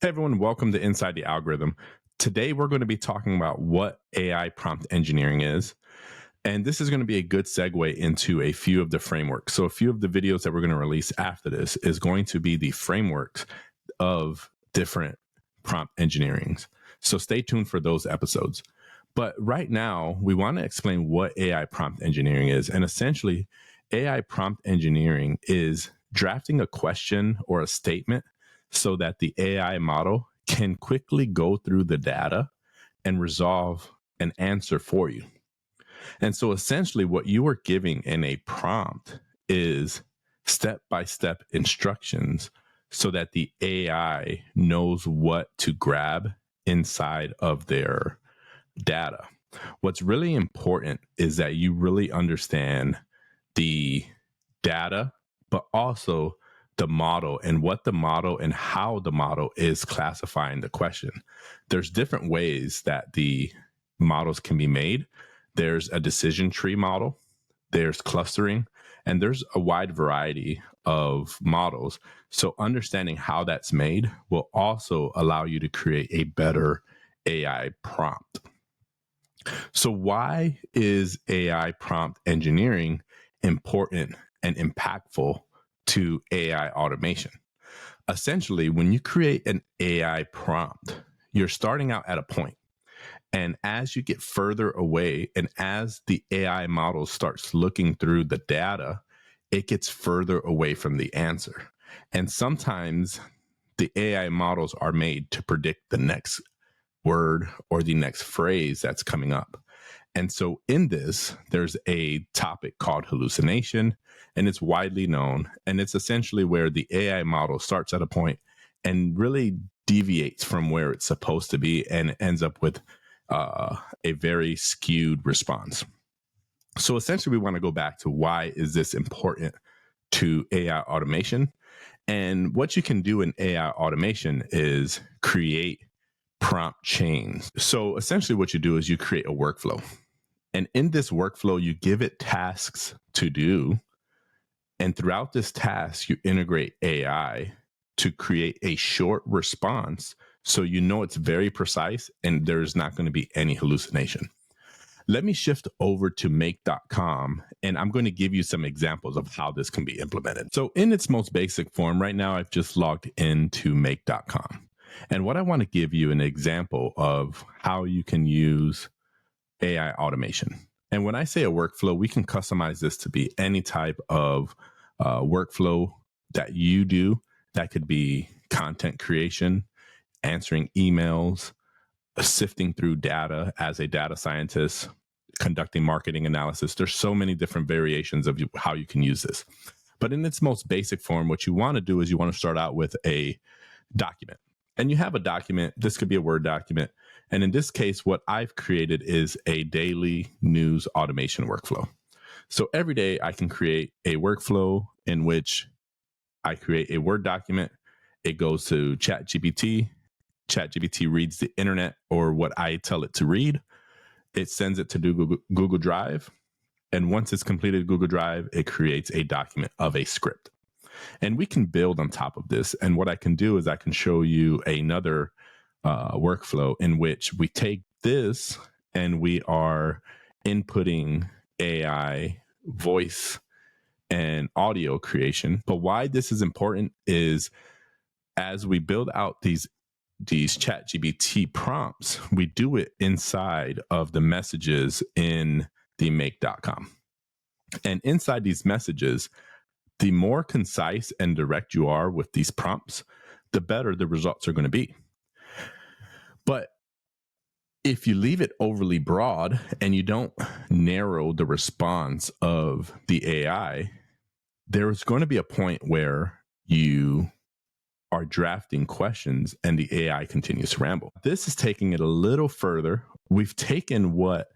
Hey everyone, welcome to Inside the Algorithm. Today we're going to be talking about what AI prompt engineering is. And this is going to be a good segue into a few of the frameworks. So, a few of the videos that we're going to release after this is going to be the frameworks of different prompt engineerings. So, stay tuned for those episodes. But right now, we want to explain what AI prompt engineering is. And essentially, AI prompt engineering is drafting a question or a statement so that the AI model can quickly go through the data and resolve an answer for you. And so essentially, what you are giving in a prompt is step by step instructions so that the AI knows what to grab inside of their data. What's really important is that you really understand the data, but also the model and what the model and how the model is classifying the question. There's different ways that the models can be made. There's a decision tree model, there's clustering, and there's a wide variety of models. So understanding how that's made will also allow you to create a better AI prompt. So why is AI prompt engineering important and impactful to AI automation? Essentially, when you create an AI prompt, you're starting out at a point. And as you get further away and as the AI model starts looking through the data, it gets further away from the answer. And sometimes the AI models are made to predict the next word or the next phrase that's coming up. And so in this, there's a topic called hallucination, and it's widely known. And it's essentially where the AI model starts at a point and really deviates from where it's supposed to be and ends up with a very skewed response. So essentially, we want to go back to why is this important to AI automation? And what you can do in AI automation is create prompt chains. So essentially what you do is you create a workflow. And in this workflow, you give it tasks to do. And throughout this task, you integrate AI to create a short response so you know it's very precise and there's not going to be any hallucination. Let me shift over to make.com and I'm going to give you some examples of how this can be implemented. So in its most basic form, right now, I've just logged into make.com. And what I want to give you an example of how you can use AI automation. And when I say a workflow, we can customize this to be any type of workflow that you do. That could be content creation, answering emails, sifting through data as a data scientist, conducting marketing analysis. There's so many different variations of how you can use this. But in its most basic form, what you want to do is you want to start out with a document. And you have a document. This could be a Word document. And in this case, what I've created is a daily news automation workflow. So every day I can create a workflow in which I create a Word document. It goes to ChatGPT. ChatGPT reads the internet or what I tell it to read. It sends it to Google Drive. And once it's completed Google Drive, it creates a document of a script. And we can build on top of this. And what I can do is I can show you another workflow in which we take this and we are inputting AI voice and audio creation. But why this is important is as we build out these ChatGPT prompts, we do it inside of the messages in the make.com. And inside these messages, the more concise and direct you are with these prompts, the better the results are going to be. But if you leave it overly broad and you don't narrow the response of the AI, there's going to be a point where you are drafting questions and the AI continues to ramble. This is taking it a little further. We've taken what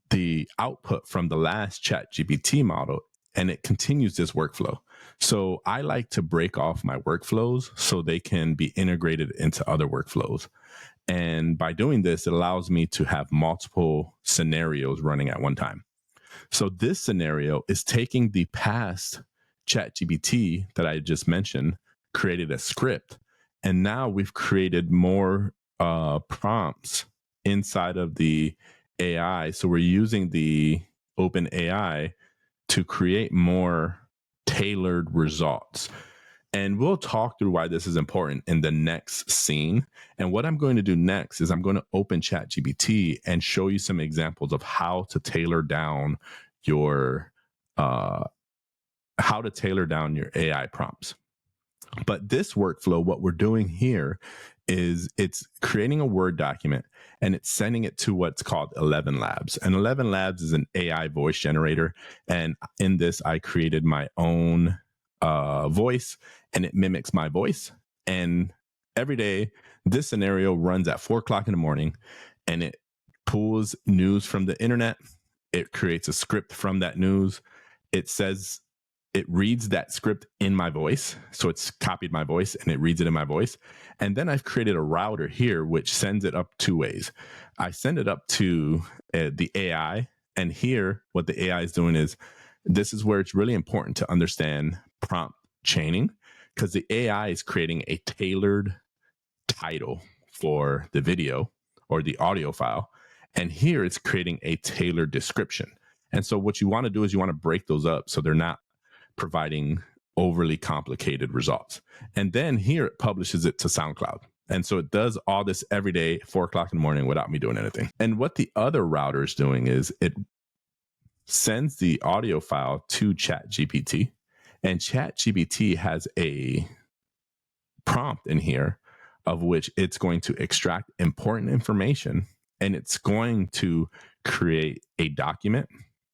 the output from the last ChatGPT model and it continues this workflow. So I like to break off my workflows so they can be integrated into other workflows. And by doing this, it allows me to have multiple scenarios running at one time. So this scenario is taking the past ChatGPT that I just mentioned, created a script, And now we've created more prompts inside of the AI. So we're using the open AI to create more tailored results. And we'll talk through why this is important in the next scene. And what I'm going to do next is I'm going to open ChatGPT and show you some examples of how to tailor down your AI prompts. But this workflow, what we're doing here is it's creating a Word document and it's sending it to what's called 11 Labs. And 11 Labs is an AI voice generator. And in this, I created my own voice, and it mimics my voice. And every day, this scenario runs at 4:00 in the morning, and it pulls news from the internet. It creates a script from that news. It reads that script in my voice. So it's copied my voice and it reads it in my voice. And then I've created a router here, which sends it up two ways. I send it up to the AI. And here, what the AI is doing is, this is where it's really important to understand prompt chaining, because the AI is creating a tailored title for the video or the audio file. And here it's creating a tailored description. And so what you want to do is you want to break those up so they're not providing overly complicated results. And then here it publishes it to SoundCloud. And so it does all this every day, 4:00 in the morning, without me doing anything. And what the other router is doing is it sends the audio file to ChatGPT, and ChatGPT has a prompt in here of which it's going to extract important information, and it's going to create a document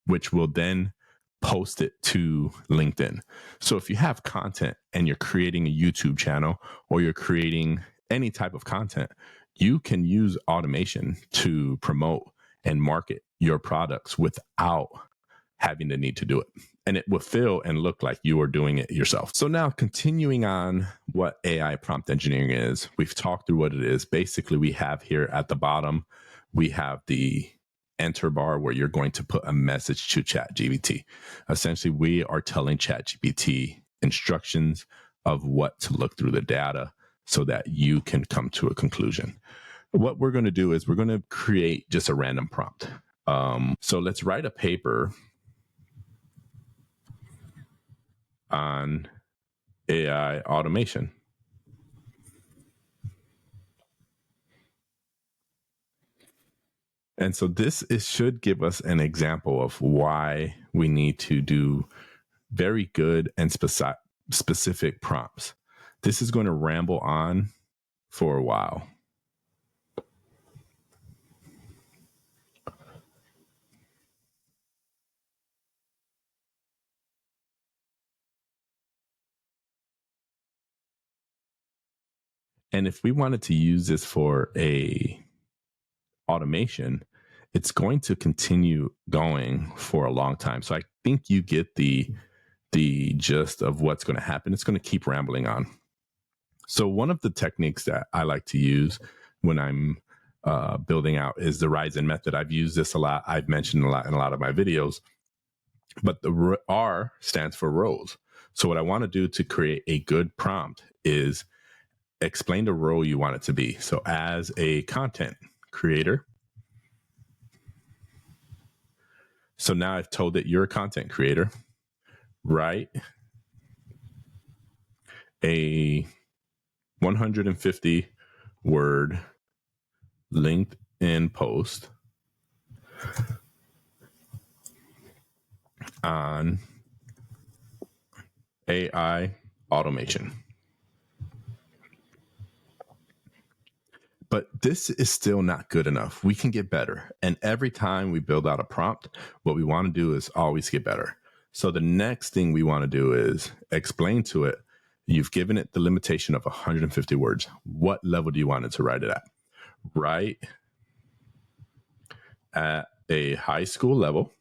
which will then post it to LinkedIn. So if you have content and you're creating a YouTube channel or you're creating any type of content, you can use automation to promote and market your products without having the need to do it. And it will feel and look like you are doing it yourself. So now, continuing on what AI prompt engineering is, we've talked through what it is. Basically, we have here at the bottom, we have the enter bar where you're going to put a message to ChatGPT. Essentially, we are telling ChatGPT instructions of what to look through the data so that you can come to a conclusion. What we're going to do is we're going to create just a random prompt. So let's write a paper on AI automation. And so this should give us an example of why we need to do very good and specific prompts. This is going to ramble on for a while. And if we wanted to use this for a automation, it's going to continue going for a long time. So I think you get the gist of what's going to happen. It's going to keep rambling on. So one of the techniques that I like to use when I'm building out is the Ryzen method. I've used this a lot. I've mentioned a lot in a lot of my videos. But the R stands for roles. So what I want to do to create a good prompt is explain the role you want it to be. So as a content creator, so now I've told it you're a content creator, write a 150 word LinkedIn post on AI automation. But this is still not good enough. We can get better. And every time we build out a prompt, what we want to do is always get better. So the next thing we want to do is explain to it, you've given it the limitation of 150 words. What level do you want it to write it at? Write at a high school level.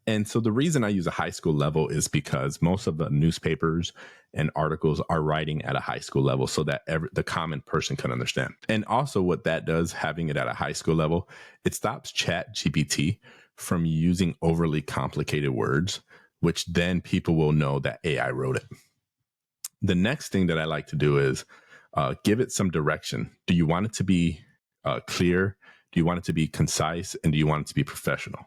And so the reason I use a high school level is because most of the newspapers and articles are writing at a high school level so that the common person can understand. And also what that does, having it at a high school level, it stops ChatGPT from using overly complicated words, which then people will know that AI wrote it. The next thing that I like to do is give it some direction. Do you want it to be clear? Do you want it to be concise? And do you want it to be professional?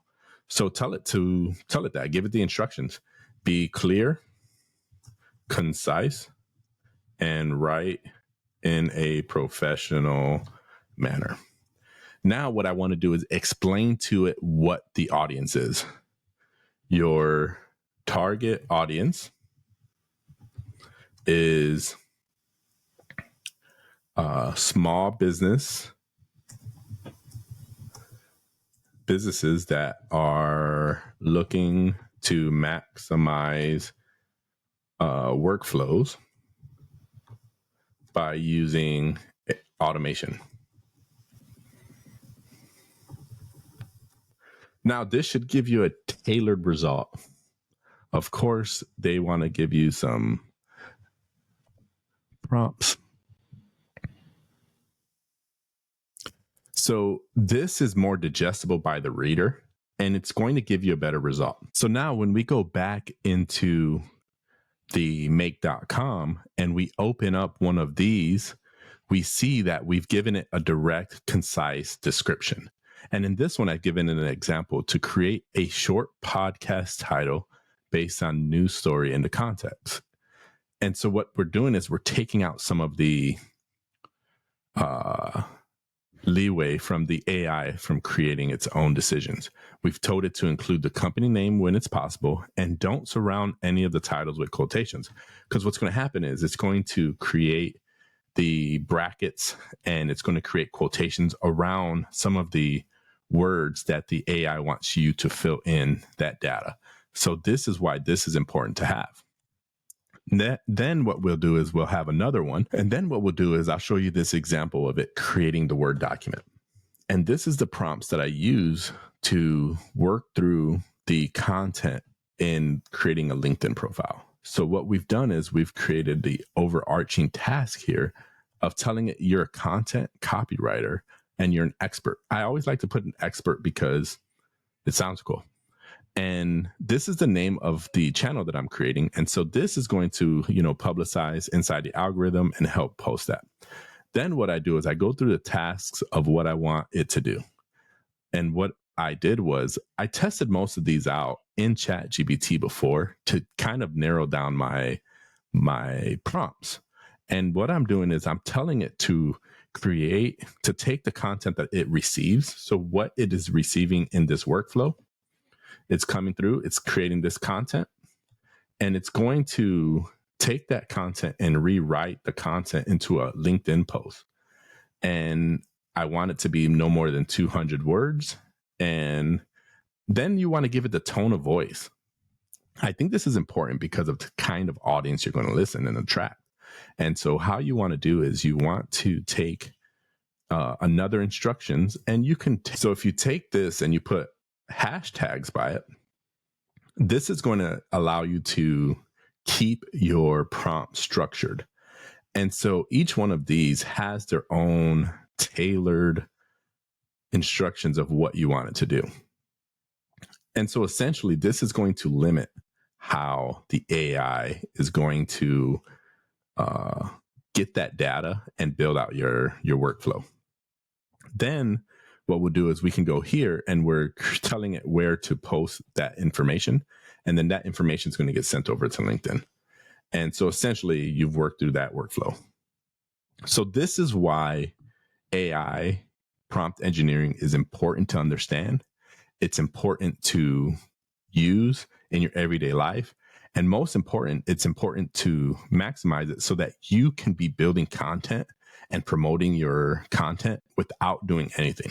So tell it that. Give it the instructions. Be clear, concise, and write in a professional manner. Now, what I want to do is explain to it what the audience is. Your target audience is small businesses that are looking to maximize workflows by using automation. Now, this should give you a tailored result. Of course, they want to give you some prompts. So this is more digestible by the reader, and it's going to give you a better result. So now when we go back into the make.com and we open up one of these, we see that we've given it a direct, concise description. And in this one, I've given it an example to create a short podcast title based on news story in the context. And so what we're doing is we're taking out some of the leeway from the AI from creating its own decisions. We've told it to include the company name when it's possible, and don't surround any of the titles with quotations, because what's going to happen is it's going to create the brackets and it's going to create quotations around some of the words that the AI wants you to fill in that data. So this is why this is important to have. Then what we'll do is we'll have another one. And then what we'll do is I'll show you this example of it creating the Word document. And this is the prompts that I use to work through the content in creating a LinkedIn profile. So what we've done is we've created the overarching task here of telling it you're a content copywriter and you're an expert. I always like to put an expert because it sounds cool. And this is the name of the channel that I'm creating. And so this is going to, publicize inside the algorithm and help post that. Then what I do is I go through the tasks of what I want it to do. And what I did was I tested most of these out in ChatGPT before to kind of narrow down my prompts. And what I'm doing is I'm telling it to take the content that it receives. So what it is receiving in this workflow, it's coming through, it's creating this content, and it's going to take that content and rewrite the content into a LinkedIn post. And I want it to be no more than 200 words. And then you want to give it the tone of voice. I think this is important because of the kind of audience you're going to listen and attract. And so how you want to do is you want to take another instructions, and you can, so if you take this and you put hashtags by it, this is going to allow you to keep your prompt structured. And so each one of these has their own tailored instructions of what you want it to do. And so essentially this is going to limit how the AI is going to get that data and build out your workflow. Then what we'll do is we can go here and we're telling it where to post that information. And then that information is going to get sent over to LinkedIn. And so essentially you've worked through that workflow. So this is why AI prompt engineering is important to understand. It's important to use in your everyday life. And most important, it's important to maximize it so that you can be building content and promoting your content without doing anything.